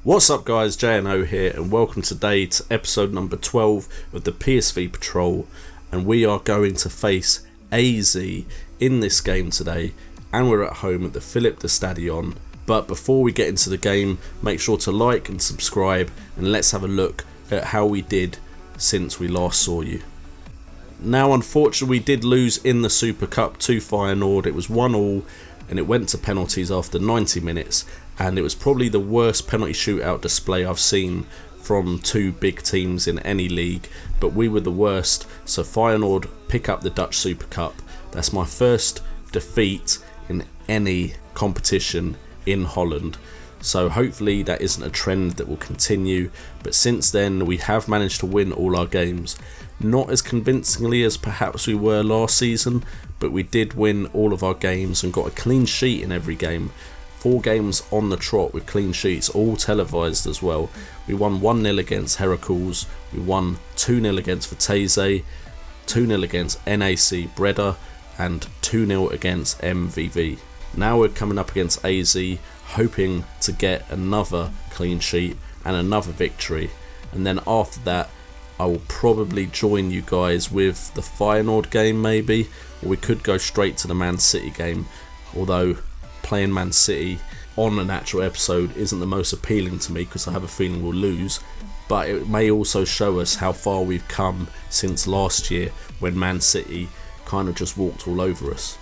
What's up guys, JNO here and welcome today to episode number 12 of the PSV Patrol, and we are going to face AZ in this game today, and we're at home at the Philippe de Stadion. But before we get into the game, make sure to like and subscribe, and let's have a look at how we did since we last saw you. Now unfortunately we did lose in the Super Cup to Feyenoord. It was 1-1 and it went to penalties after 90 minutes, and it was probably the worst penalty shootout display I've seen from two big teams in any league, but we were the worst. So Feyenoord pick up the Dutch Super Cup. That's my first defeat in any competition in Holland, so hopefully that isn't a trend that will continue. But since then we have managed to win all our games, not as convincingly as perhaps we were last season, but we did win all of our games and got a clean sheet in every game. 4 games on the trot with clean sheets, all televised as well. We won 1-0 against Heracles, we won 2-0 against Vitesse, 2-0 against NAC Breda, and 2-0 against MVV. Now we're coming up against AZ, hoping to get another clean sheet and another victory, and then after that I will probably join you guys with the Feyenoord game maybe, or we could go straight to the Man City game, although playing Man City on an actual episode isn't the most appealing to me because I have a feeling we'll lose, but it may also show us how far we've come since last year when Man City kind of just walked all over us.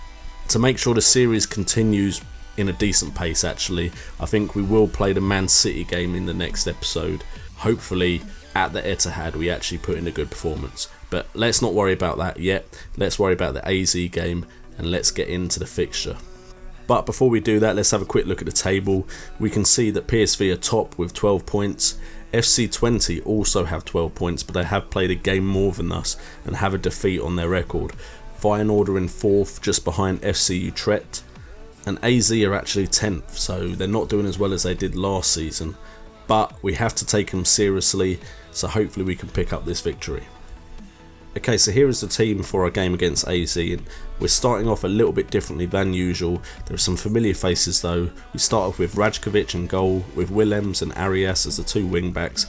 To make sure the series continues in a decent pace actually, I think we will play the Man City game in the next episode. Hopefully at the Etihad we actually put in a good performance, but let's not worry about that yet. Let's worry about the AZ game and let's get into the fixture. But before we do that, let's have a quick look at the table. We can see that PSV are top with 12 points. FC20 also have 12 points, but they have played a game more than us and have a defeat on their record. Feyenoord are in 4th, just behind FC Utrecht, and AZ are actually 10th, so they're not doing as well as they did last season. But we have to take them seriously, so hopefully we can pick up this victory. Okay, so here is the team for our game against AZ, and we're starting off a little bit differently than usual. There are some familiar faces though. We start off with Rajkovic in goal, with Willems and Arias as the 2 wing backs,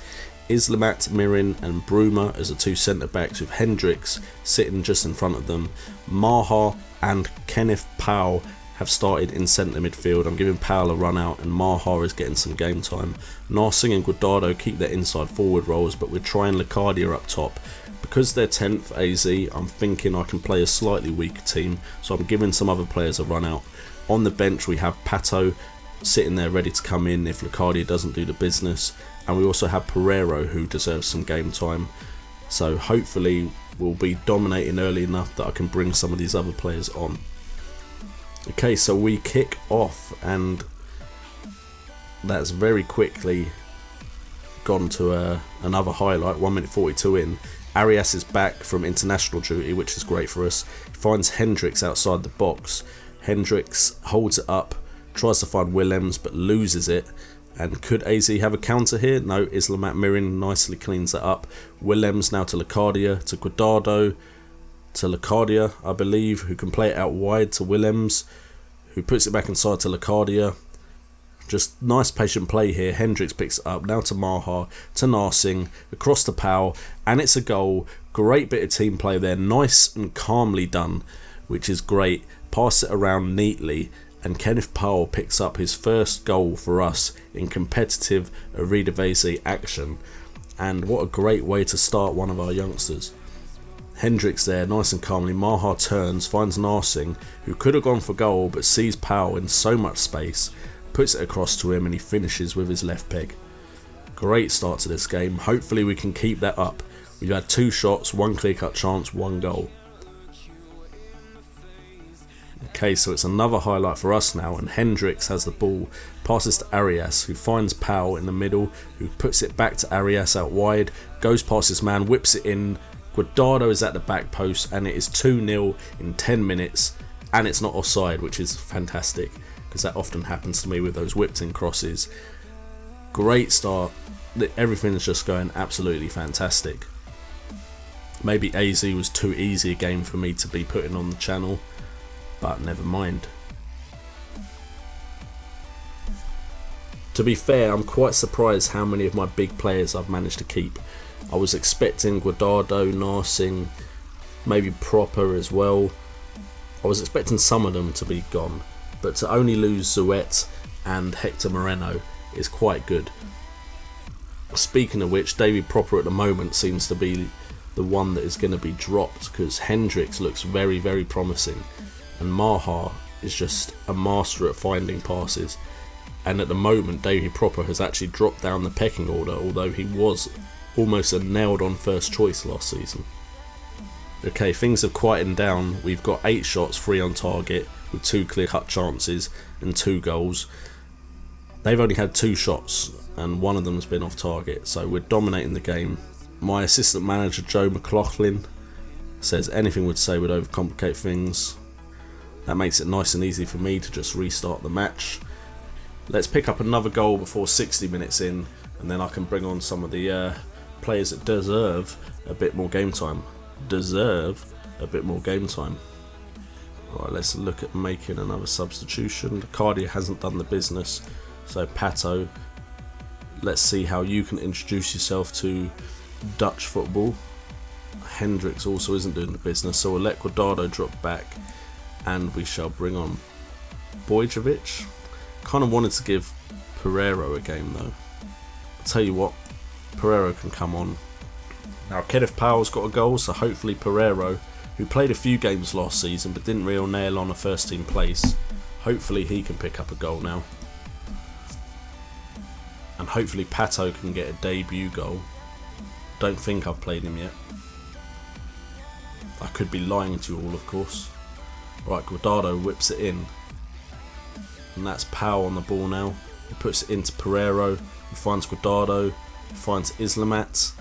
Islamat, Mirin and Bruma as the 2 centre backs, with Hendricks sitting just in front of them. Maha and Kenneth Powell have started in centre midfield. I'm giving Powell a run out and Maha is getting some game time. Narsing and Guardado keep their inside forward roles, but we're trying Lecadia up top. Because they're 10th AZ, I'm thinking I can play a slightly weaker team, so I'm giving some other players a run out. On the bench we have Pato sitting there ready to come in if Lecadia doesn't do the business, and we also have Pereiro who deserves some game time, so hopefully we'll be dominating early enough that I can bring some of these other players on. Okay, so we kick off and that's very quickly gone to another highlight. 1 minute 42 in, Arias is back from international duty, which is great for us. He finds Hendricks outside the box. Hendricks holds it up, tries to find Willems but loses it. And could AZ have a counter here? No, Islamat Mirin nicely cleans it up. Willems now to Lecadia, to Guardado, to Lecadia I believe, who can play it out wide to Willems, who puts it back inside to Lecadia. Just nice patient play here. Hendricks picks it up, now to Maha, to Narsing, across to Powell, and it's a goal. Great bit of team play there, nice and calmly done, which is great. Pass it around neatly, and Kenneth Powell picks up his first goal for us in competitive Eredivisie action. And what a great way to start one of our youngsters. Hendricks there, nice and calmly. Maha turns, finds Narsing, who could have gone for goal but sees Powell in so much space, puts it across to him and he finishes with his left peg. Great start to this game. Hopefully we can keep that up. We've had 2 shots, 1 clear-cut chance, 1 goal. Okay, so it's another highlight for us now, and Hendricks has the ball, passes to Arias, who finds Powell in the middle, who puts it back to Arias out wide, goes past his man, whips it in. Guardado is at the back post, and it is 2-0 in 10 minutes, and it's not offside, which is fantastic, because that often happens to me with those whipped in crosses. Great start. Everything's just going absolutely fantastic. Maybe AZ was too easy a game for me to be putting on the channel, but never mind. To be fair, I'm quite surprised how many of my big players I've managed to keep. I was expecting Guardado, Narsing, maybe Proper as well. I was expecting some of them to be gone, but to only lose Zuet and Hector Moreno is quite good. Speaking of which, David Proper at the moment seems to be the one that is going to be dropped, because Hendricks looks very, very promising, and Maha is just a master at finding passes. And at the moment, David Proper has actually dropped down the pecking order, although he was almost a nailed-on first choice last season. Okay, things have quietened down. We've got 8 shots, 3 on target, with 2 clear-cut chances and 2 goals. They've only had 2 shots, and one of them has been off target, so we're dominating the game. My assistant manager, Joe McLaughlin, says anything would say would overcomplicate things. That makes it nice and easy for me to just restart the match. Let's pick up another goal before 60 minutes in, and then I can bring on some of the players that deserve a bit more game time. Right, let's look at making another substitution. Cardia hasn't done the business, so Pato, let's see how you can introduce yourself to Dutch football. Hendricks also isn't doing the business, so we'll let Guardado drop back, and we shall bring on Bojkovic. Kind of wanted to give Pereiro a game though. I'll tell you what, Pereiro can come on. Now Kenneth Powell's got a goal, so hopefully Pereiro, who played a few games last season but didn't really nail on a first team place, hopefully he can pick up a goal now. And hopefully Pato can get a debut goal. Don't think I've played him yet. I could be lying to you all, of course. Right, Guardado whips it in. And that's Powell on the ball now. He puts it into Pereiro, who finds Guardado, who finds Islamat,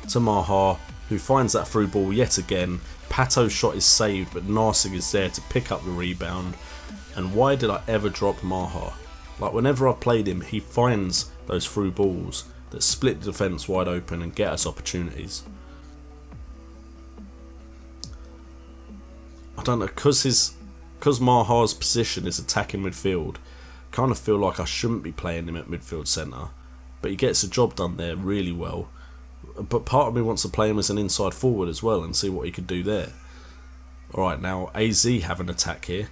to Maha, who finds that through ball yet again. Pato's shot is saved, but Narsing is there to pick up the rebound. And why did I ever drop Maha? Like, whenever I've played him, he finds those through balls that split the defence wide open and get us opportunities. I don't know, because Maha's position is attacking midfield, kind of feel like I shouldn't be playing him at midfield centre, but he gets the job done there really well. But part of me wants to play him as an inside forward as well and see what he could do there. Alright, now AZ have an attack here.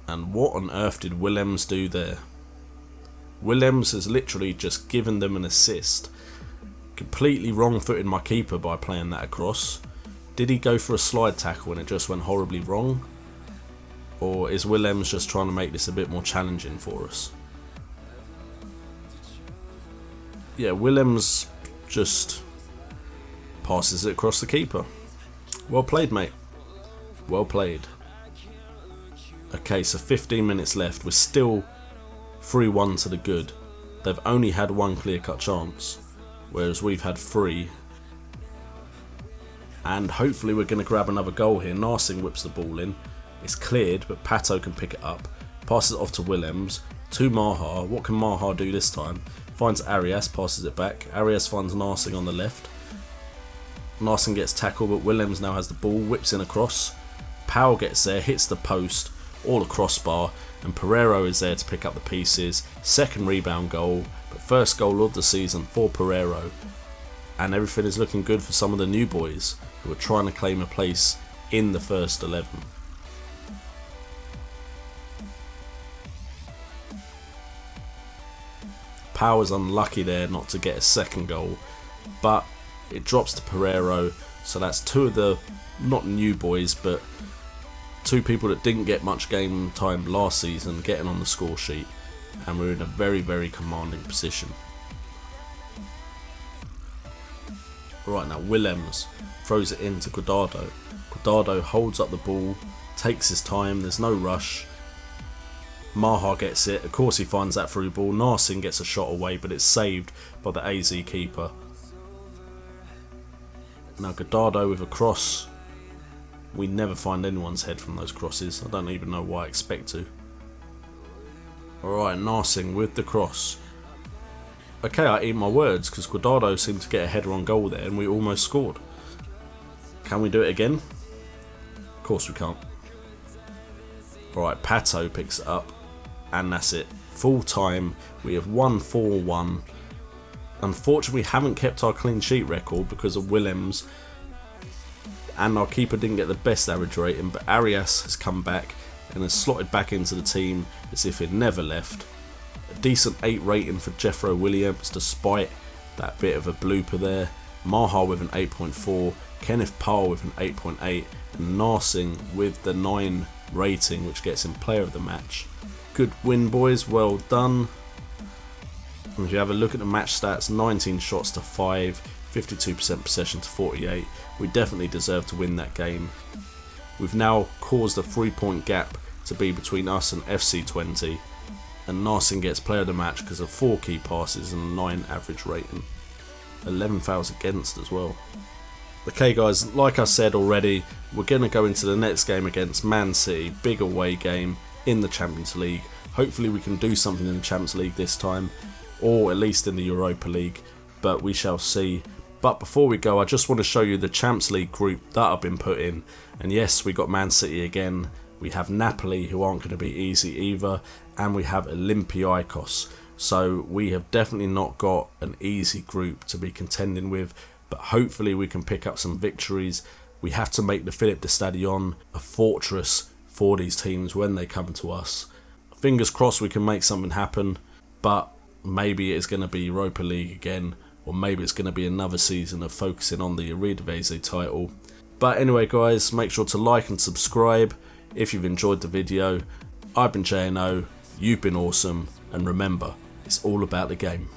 And what on earth did Willems do there? Willems has literally just given them an assist. Completely wrong-footed my keeper by playing that across. Did he go for a slide tackle and it just went horribly wrong? Or is Willems just trying to make this a bit more challenging for us? Yeah, Willems just passes it across the keeper. Well played, mate. Well played. Okay, so 15 minutes left. We're still 3-1 to the good. They've only had 1 clear-cut chance, whereas we've had 3. And hopefully we're going to grab another goal here. Narsing whips the ball in. It's cleared, but Pato can pick it up. Passes it off to Willems. To Maha. What can Maha do this time? Finds Arias, passes it back. Arias finds Narsing on the left. Narsing gets tackled, but Willems now has the ball. Whips in across. Powell gets there, hits the post, all a crossbar, and Pereiro is there to pick up the pieces. Second rebound goal, but first goal of the season for Pereiro. And everything is looking good for some of the new boys who are trying to claim a place in the first 11. Power's unlucky there not to get a second goal, but it drops to Pereiro, so that's 2 of the, not new boys, but 2 people that didn't get much game time last season getting on the score sheet, and we're in a very, very commanding position. Right, now Willems throws it into Guardado. Guardado holds up the ball, takes his time, there's no rush. Maha gets it, of course he finds that through ball. Narsing gets a shot away, but it's saved by the AZ keeper. Now Guardado with a cross. We never find anyone's head from those crosses. I don't even know why I expect to. Alright, Narsing with the cross. Okay, I eat my words, because Guardado seemed to get a header on goal there and we almost scored. Can we do it again? Of course we can't. Alright, Pato picks it up. and that's it. Full time, we have won 4-1. Unfortunately, we haven't kept our clean sheet record because of Willems, and our keeper didn't get the best average rating, but Arias has come back and has slotted back into the team as if it never left. A decent 8 rating for Jeffro Williams despite that bit of a blooper there. Maha with an 8.4, Kenneth Parr with an 8.8, and Narsing with the 9 rating, which gets him player of the match. Good win, boys, well done. And if you have a look at the match stats, 19 shots to 5, 52% possession to 48. We definitely deserve to win that game. We've now caused a 3-point gap to be between us and FC20, and Narsing gets player of the match because of 4 key passes and a 9 average rating. 11 fouls against as well. Okay guys, like I said already, we're going to go into the next game against Man City, big away game in the Champions League. Hopefully we can do something in the Champions League this time, or at least in the Europa League, but we shall see. But before we go, I just want to show you the Champions League group that I've been put in. And yes, we got Man City again, we have Napoli, who aren't going to be easy either, and we have Olympiacos. So we have definitely not got an easy group to be contending with, but hopefully we can pick up some victories. We have to make the Philippe de Stadion a fortress for these teams when they come to us. Fingers crossed we can make something happen, but maybe it's going to be Europa League again, or maybe it's going to be another season of focusing on the Eredivisie title. But anyway guys, make sure to like and subscribe if you've enjoyed the video. I've been JNO, you've been awesome, and remember, it's all about the game.